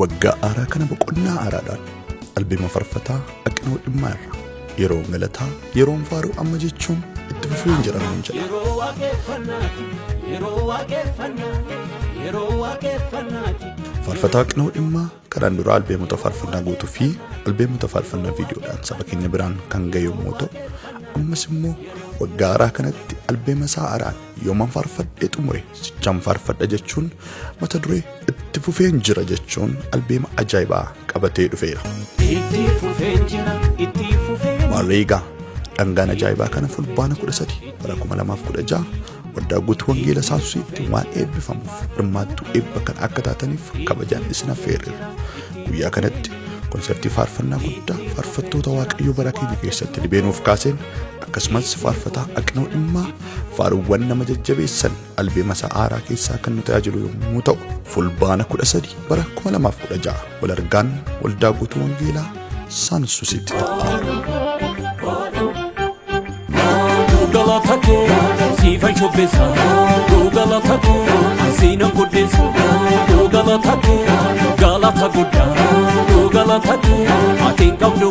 waggaa aaraa kana boqonnaa aaraadhaan albeema farfataa aqinoo dhimmaa irra yeroo galataa yeroon faaruu amma jechuun itti fufuu hin jedhamu jedha. Faarfataa aqinoo dhimmaa kanaan dura albeemota faarfannaa guutuu fi albeemota faarfannaa viidiyoodhaan saba keenya biraan kan ga'e yommuu ta'u, ammas immoo waggaa aaraa kanatti albeema isaa aaraan yooman faarfadhee xumure sichaan faarfadha jechuun mata duree itti fufeen jira jechuun albeema ajaa'ibaa qabatee dhufeera. Maarreegaa dhangaan ajaa'ibaa kana fulbaana 13 bara 2016 waldaa guutuu wangeela Saasuusiitti waan eebbifamuuf hirmaattuu eebba kan akka taataniif kabajaan isin affeerreerra. Guyyaa kanatti konsertii faarfannaa guddaa faarfattoota Waaqayyoo bara keenya keessatti dhibeenuuf kaaseen akkasumas faarfataa aqinoo dhimmaa faaruuwwan nama jajjabeessan albeema isaa aaraa keessaa kan nu tajaajilu yommuu ta'u, fulbaana 13 bara 2016 wal argaan waldaa guutuu wangeelaa Saasuusiitti ta'a. Sifa chobesa, Galata go, Sina Buddhisa, Galata go, Galata Buddha, Galata go, I think I'm the